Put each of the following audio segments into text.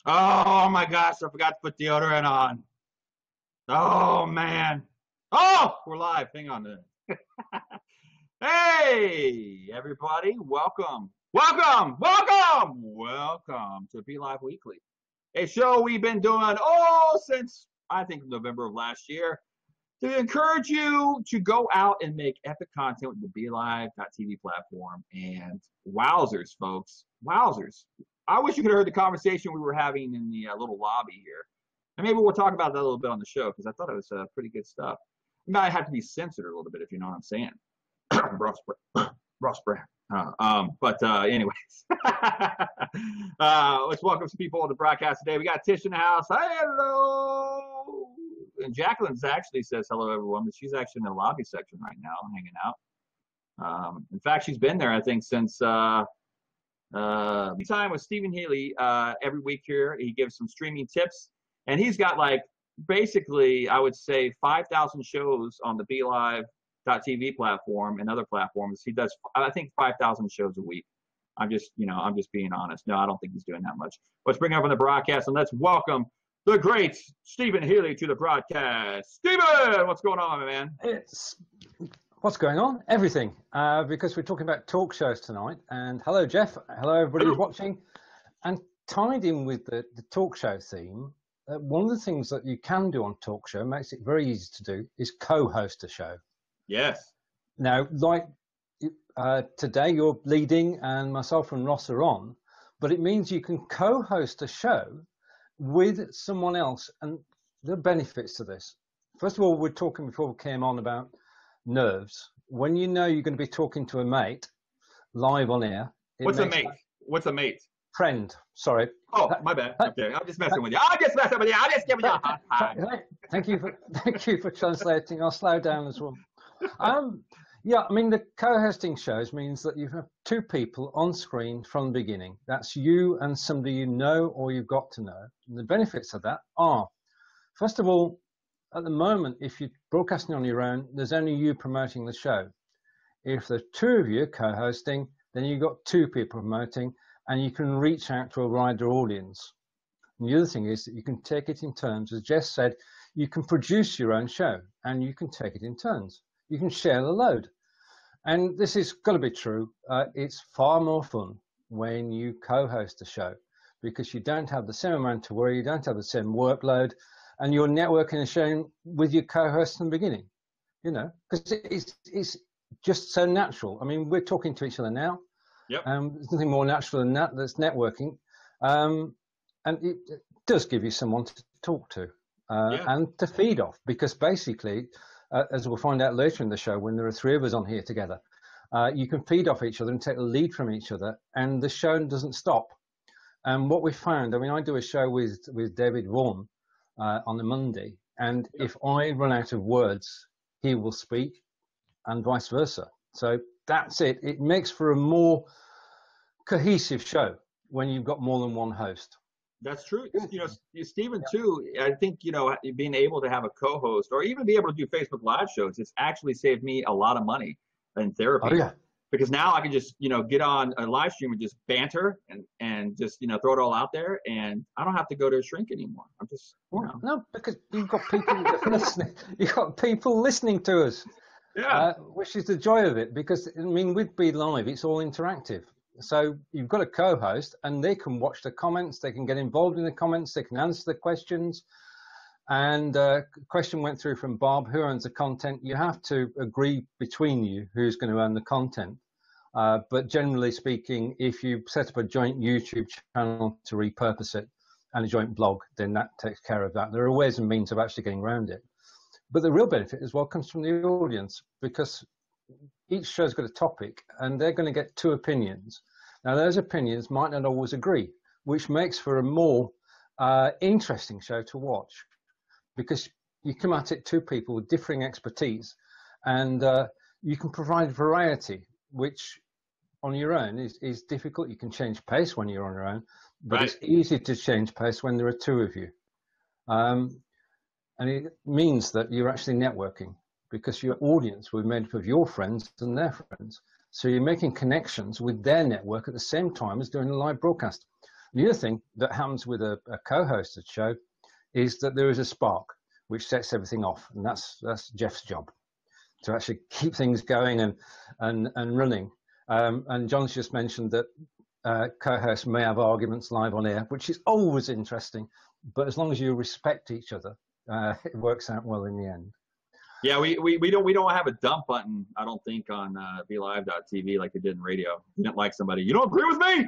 Oh my gosh, I forgot to put deodorant on. Oh man. Oh, we're live. Hang on a minute. Hey, everybody. Welcome to Belive Weekly, a show we've been doing since I think November of last year to encourage you to go out and make epic content with the Belive.tv platform. And wowzers, folks, wowzers. I wish you could have heard the conversation we were having in the little lobby here. And maybe we'll talk about that a little bit on the show because I thought it was pretty good stuff. It might have to be censored a little bit if you know what I'm saying. Ross Brown. Anyways, let's welcome some people on the broadcast today. We got Tish in the house. Hello. And Jacqueline actually says hello, everyone, but she's actually in the lobby section right now, hanging out. In fact, she's been there, I think, since time with Stephen Healy every week here. He gives some streaming tips, and he's got basically, I would say 5,000 shows on the BeLive.tv platform and other platforms. He does, I think, 5,000 shows a week. I'm just being honest. No, I don't think he's doing that much. Let's bring him up on the broadcast and let's welcome the great Stephen Healy to the broadcast. Stephen, what's going on, man? What's going on? Everything. Because we're talking about talk shows tonight. And hello, Jeff. Hello, everybody who's watching. And tied in with the talk show theme, one of the things that you can do on talk show, makes it very easy to do, is co-host a show. Yes. Now, today you're leading and myself and Ross are on, but it means you can co-host a show with someone else, and there are benefits to this. First of all, we're talking before we came on about nerves. When you know you're going to be talking to a mate live on air. What's a mate? What's a mate? Friend. Sorry. Oh, my bad. Okay, I'm just messing with you. I'm just giving you a hard time. Thank you for translating. I'll slow down as well. Yeah, I mean, the co-hosting shows means that you have two people on screen from the beginning. That's you and somebody you know or you've got to know. And the benefits of that are, first of all, at the moment, if you're broadcasting on your own, there's only you promoting the show. If there's two of you co-hosting, then you've got two people promoting, and you can reach out to a wider audience. And the other thing is that you can take it in turns. As Jess said, you can produce your own show, and you can take it in turns. You can share the load. And this is got to be true. It's far more fun when you co-host a show because you don't have the same amount to worry, you don't have the same workload, and you're networking and sharing with your co-host in the beginning, because it's just so natural. I mean, we're talking to each other now. Yep. There's nothing more natural than that. That's networking. And it does give you someone to talk to and to feed off, because basically, as we'll find out later in the show, when there are three of us on here together, you can feed off each other and take the lead from each other, and the show doesn't stop. And what we found, I mean, I do a show with David Vaughan on a Monday, and if I run out of words, he will speak, and vice versa. So that's it. It makes for a more cohesive show when you've got more than one host. That's true. Stephen, too, I think, being able to have a co-host or even be able to do Facebook Live shows, it's actually saved me a lot of money in therapy. Oh, yeah. Because now I can just, get on a live stream and just banter and just, throw it all out there. And I don't have to go to a shrink anymore. I'm just, No, because you've got people listening. You've got people listening to us. Yeah. Which is the joy of it, because, I mean, with Be Live, it's all interactive. So you've got a co-host, and they can watch the comments, they can get involved in the comments, they can answer the questions. And a question went through from Bob, who owns the content? You have to agree between you who's going to own the content. But generally speaking, if you set up a joint YouTube channel to repurpose it and a joint blog, then that takes care of that. There are ways and means of actually getting around it. But the real benefit as well comes from the audience, because each show's got a topic and they're going to get two opinions. Now, those opinions might not always agree, which makes for a more interesting show to watch, because you come at it two people with differing expertise, and you can provide variety, which on your own is difficult. You can change pace when you're on your own, but It's easy to change pace when there are two of you. And it means that you're actually networking, because your audience will be made up of your friends and their friends. So you're making connections with their network at the same time as doing a live broadcast. The other thing that happens with a co-hosted show is that there is a spark which sets everything off, and that's Jeff's job, to actually keep things going and running. And John's just mentioned that co-hosts may have arguments live on air, which is always interesting, but as long as you respect each other, it works out well in the end. Yeah, we don't have a dump button, I don't think, on Belive.tv like they did in radio. You don't like somebody, you don't agree with me,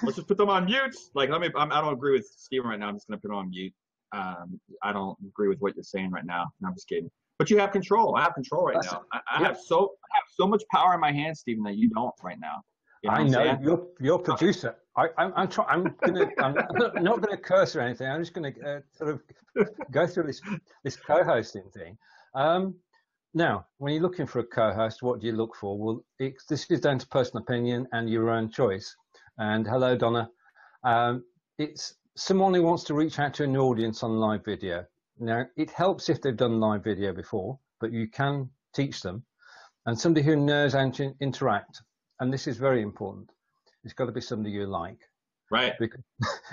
let's just put them on mute. Like, I don't agree with Steven right now, I'm just gonna put him on mute. I don't agree with what you're saying right now. No, I'm just kidding. But you have control. I have control right now. I have so much power in my hands, Steven, that you don't right now. You know I know you're producer. I'm not going to curse or anything. I'm just going to sort of go through this co-hosting thing. Now, when you're looking for a co-host, what do you look for? Well, this is down to personal opinion and your own choice. And hello, Donna. It's someone who wants to reach out to an audience on live video. Now, it helps if they've done live video before, but you can teach them. And somebody who knows how to interact, and this is very important, it's got to be somebody you like. Right. Because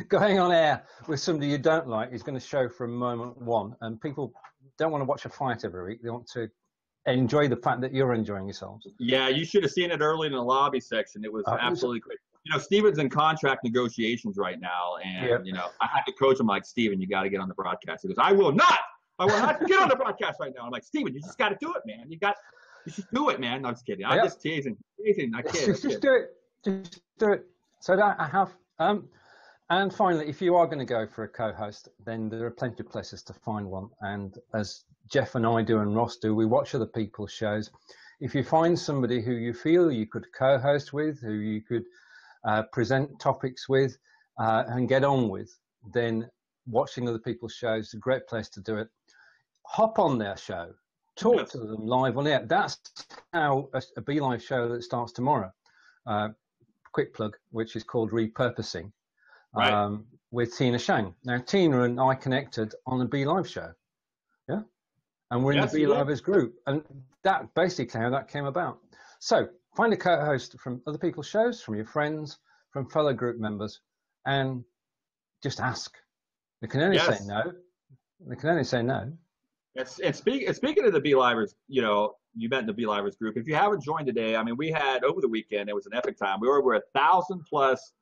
going on air with somebody you don't like is going to show from moment one, and people don't want to watch a fight every week. They want to enjoy the fact that you're enjoying yourselves. Yeah, you should have seen it early in the lobby section. It was absolutely great. You know, Steven's in contract negotiations right now, and you know, I had to coach him like, Steven, you got to get on the broadcast. He goes, I will not get on the broadcast right now. I'm like, Steven, you just got to do it, man. You just do it, man. No, I'm just kidding. I'm just teasing. I kid. Just do it. Just do it. So that I have. And finally, if you are going to go for a co-host, then there are plenty of places to find one. And as Jeff and I do and Ross do, we watch other people's shows. If you find somebody who you feel you could co-host with, who you could present topics with and get on with, then watching other people's shows is a great place to do it. Hop on their show, talk to them live on air. That's how a Belive show that starts tomorrow, quick plug, which is called Repurposing, with Tina Shang. Now, Tina and I connected on a Belive show, and we're in the Belivers group, and that basically how that came about. So find a co-host from other people's shows, from your friends, from fellow group members, and just ask. They can only say no. They can only say no. Yes, and speaking of the Belivers, you know, you met in the Belivers group. If you haven't joined today, I mean, we had over the weekend, it was an epic time. We were over 1,000 plus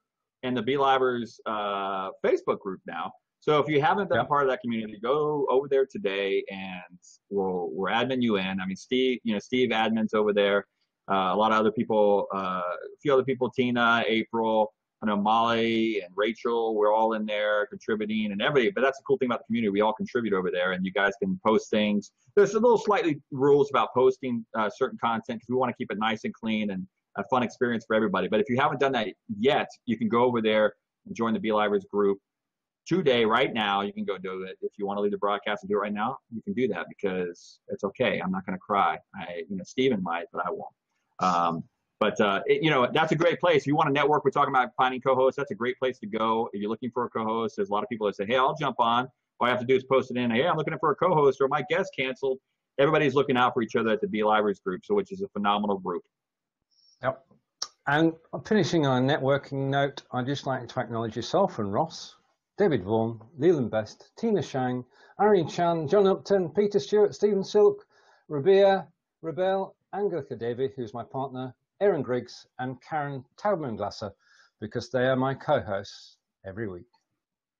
in the Belivers Facebook group now. So if you haven't been part of that community, go over there today, and we'll admin you in. I mean, Steve admin's over there. A lot of other people, a few other people, Tina, April, I know Molly and Rachel, we're all in there contributing and everything. But that's the cool thing about the community. We all contribute over there, and you guys can post things. There's a little slightly rules about posting certain content because we want to keep it nice and clean and a fun experience for everybody. But if you haven't done that yet, you can go over there and join the Belivers group today, right now. You can go do it. If you want to leave the broadcast and do it right now, you can do that because it's okay. I'm not going to cry. Steven might, but I won't. You know, that's a great place. If you want to network, we're talking about finding co-hosts. That's a great place to go. If you're looking for a co-host, there's a lot of people that say, hey, I'll jump on. All I have to do is post it in. Hey, I'm looking for a co-host, or my guest canceled. Everybody's looking out for each other at the Belivers group, which is a phenomenal group. Yep. And finishing on a networking note, I'd just like to acknowledge yourself and Ross, David Vaughan, Leland Best, Tina Shang, Arian Chan, John Upton, Peter Stewart, Stephen Silk, Rabia, Rebel, Angelica Davey, who's my partner, Aaron Griggs, and Karen Taubman-Glasser, because they are my co-hosts every week.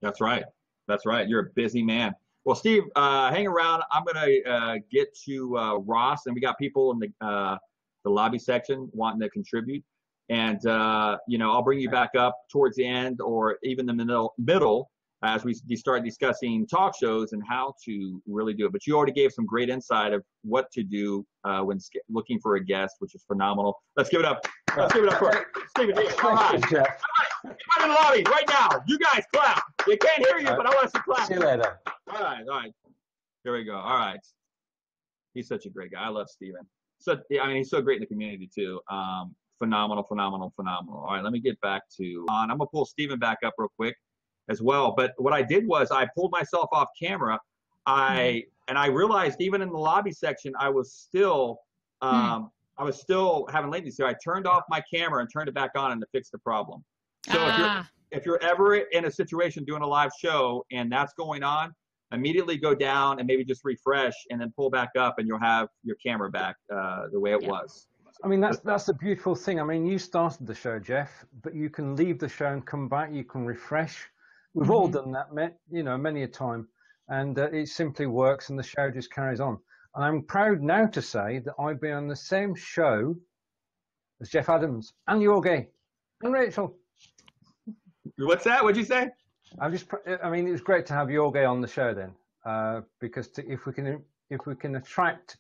That's right. That's right. You're a busy man. Well, Steve, hang around. I'm going to get to Ross, and we got people in the lobby section wanting to contribute. And, I'll bring you back up towards the end or even the middle as we start discussing talk shows and how to really do it. But you already gave some great insight of what to do when looking for a guest, which is phenomenal. Let's give it up. Let's give it up for Stephen. All right. All right. Right in the lobby right now. You guys clap. They can't hear you, but I want to see clap. See you later. All right. Here we go. All right. He's such a great guy. I love Stephen. He's so great in the community too. Phenomenal. All right, let me get back to I'm gonna pull Stephen back up real quick as well. But what I did was I pulled myself off camera. I realized even in the lobby section I was still having latency. So I turned off my camera and turned it back on and to fix the problem. So if you're ever in a situation doing a live show and that's going on, immediately go down and maybe just refresh and then pull back up, and you'll have your camera back the way it was. I mean, that's the beautiful thing. I mean, you started the show, Jeff, but you can leave the show and come back. You can refresh. We've all done that, many a time, and it simply works, and the show just carries on. And I'm proud now to say that I've been on the same show as Jeff Adams and Jorge and Rachel. What's that? What'd you say? I mean, it was great to have Jorge on the show then, because if we can attract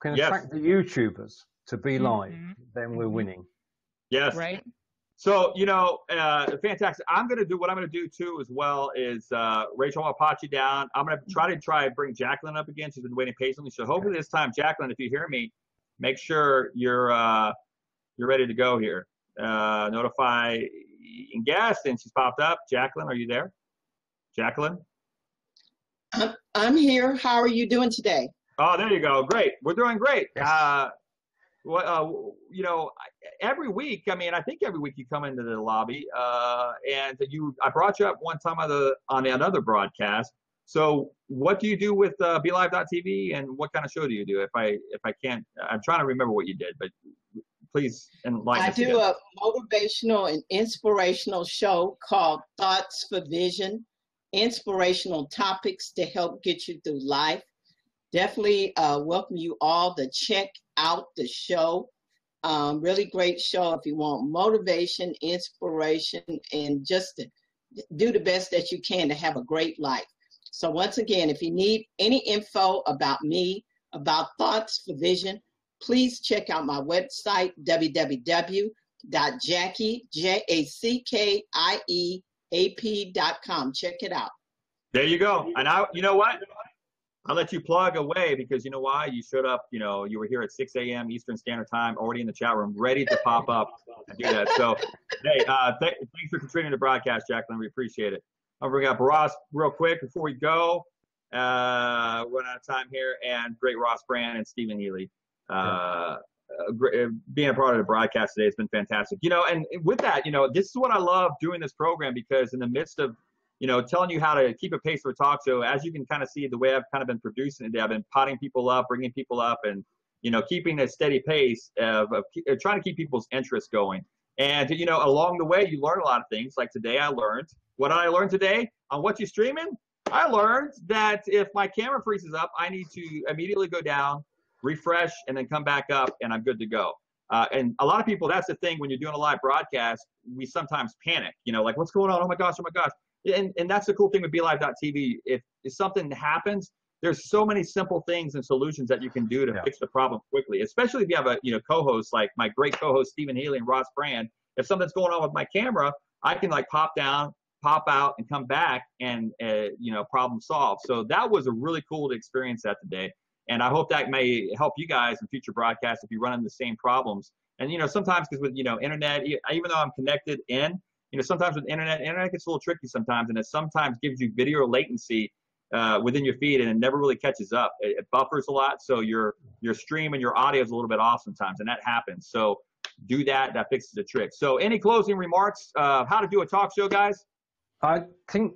the YouTubers to be live, then we're winning. Yes. Right. So, fantastic. I'm going to do what I'm going to do too as well is, Rachel, I'll pot you down. I'm going to try and bring Jacqueline up again. She's been waiting patiently. So hopefully this time, Jacqueline, if you hear me, make sure you're ready to go here. Notify guest, and she's popped up. Jacqueline, are you there? Jacqueline? I'm here. How are you doing today? Oh, there you go. Great. We're doing great. Every week, I think every week you come into the lobby, and I brought you up one time on another broadcast. So what do you do with Belive.tv, and what kind of show do you do? If I can't, I'm trying to remember what you did, but please enlighten us. I do a motivational and inspirational show called Thoughts for Vision, inspirational topics to help get you through life. Definitely welcome you all to check out the show. Really great show if you want motivation, inspiration, and just to do the best that you can to have a great life. So once again, if you need any info about me, about Thoughts for Vision, please check out my website, www.jackie.com. Check it out. There you go. And you know what? I'll let you plug away because you know why? You showed up, you were here at 6 a.m. Eastern Standard Time, already in the chat room, ready to pop up and do that. So, hey, thanks for contributing to the broadcast, Jacqueline. We appreciate it. I'll bring up Ross real quick before we go. Run out of time here. And great Ross Brand and Stephen Healy. Being a part of the broadcast today has been fantastic. And with that, this is what I love doing this program, because in the midst of telling you how to keep a pace for a talk show, as you can kind of see the way I've kind of been producing it today, I've been potting people up, bringing people up, and, keeping a steady pace of trying to keep people's interest going. And, along the way, you learn a lot of things. Like today, what did I learn today on What You Streaming? I learned that if my camera freezes up, I need to immediately go down, refresh, and then come back up, and I'm good to go. And a lot of people, that's the thing, when you're doing a live broadcast, we sometimes panic, like, what's going on? Oh my gosh, oh my gosh. And that's the cool thing with Belive.tv. If something happens, there's so many simple things and solutions that you can do to fix the problem quickly, especially if you have a co-host like my great co-host Stephen Healy and Ross Brand. If something's going on with my camera, I can like pop down, pop out, and come back, and problem solved. So that was a really cool to experience that today. And I hope that may help you guys in future broadcasts if you run into the same problems. And sometimes, because with internet, even though I'm connected in, sometimes with internet gets a little tricky sometimes, and it sometimes gives you video latency within your feed, and it never really catches up. It buffers a lot, so your stream and your audio is a little bit off sometimes, and that happens. So do that. That fixes the trick. So any closing remarks how to do a talk show, guys? I think,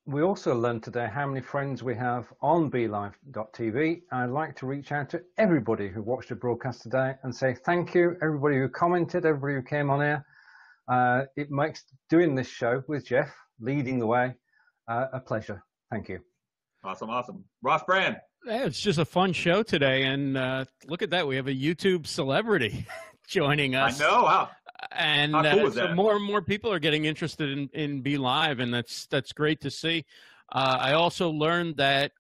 we also learned today how many friends we have on Belive.tv. I'd like to reach out to everybody who watched the broadcast today and say thank you, everybody who commented, everybody who came on air. It makes doing this show with Jeff, leading the way, a pleasure. Thank you. Awesome. Ross Brand. Yeah, it's just a fun show today. And look at that. We have a YouTube celebrity joining us. I know. Wow. And how cool is so that? more and more people are getting interested in Belive, and that's great to see. I also learned that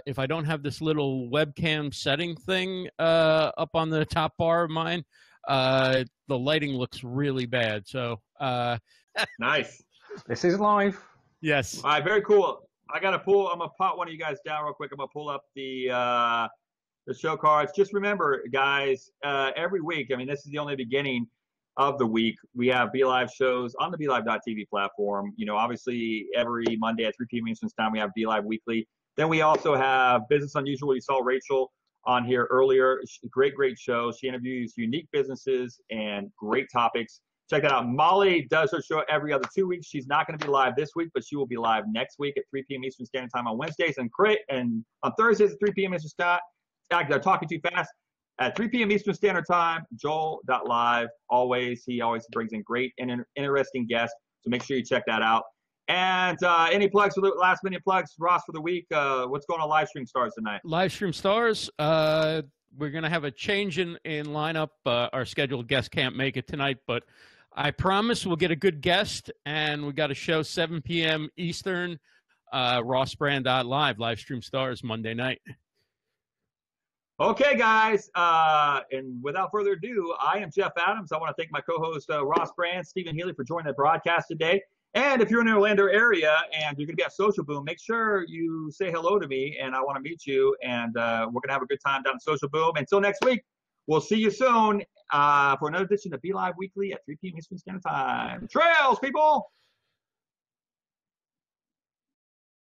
if I don't have this little webcam setting thing up on the top bar of mine, the lighting looks really bad. So nice. This is live. Yes. All right, very cool. I'm gonna pot one of you guys down real quick. I'm gonna pull up the show cards. Just remember, guys, every week, this is the only beginning of the week, we have Belive shows on the Belive.tv platform. Obviously every Monday at 3 p.m. Eastern Time, we have Belive Weekly. Then we also have Business Unusual. You saw Rachel on here earlier. Great show. She interviews unique businesses and great topics. Check that out. Molly does her show every other 2 weeks. She's not going to be live this week, but she will be live next week at 3 p.m. Eastern Standard Time on Wednesdays and on Thursdays at 3 p.m. Eastern Standard Time. I'm talking too fast. At 3 p.m. Eastern Standard Time, Joel.live. He always brings in great and interesting guests. So make sure you check that out. And any plugs for the last minute plugs, Ross, for the week? What's going on Live Stream Stars tonight? Live Stream Stars. We're going to have a change in lineup. Our scheduled guest can't make it tonight, but I promise we'll get a good guest. And we got a show 7 p.m. Eastern, rossbrand.live, Live Stream Stars, Monday night. Okay, guys. And without further ado, I am Jeff Adams. I want to thank my co-host, Ross Brand, Stephen Healy, for joining the broadcast today. And if you're in the Orlando area and you're going to be at Social Boom, make sure you say hello to me, and I want to meet you. And we're going to have a good time down at Social Boom. Until next week, we'll see you soon for another edition of Belive Weekly at 3 p.m. Eastern Standard Time. Trails, people!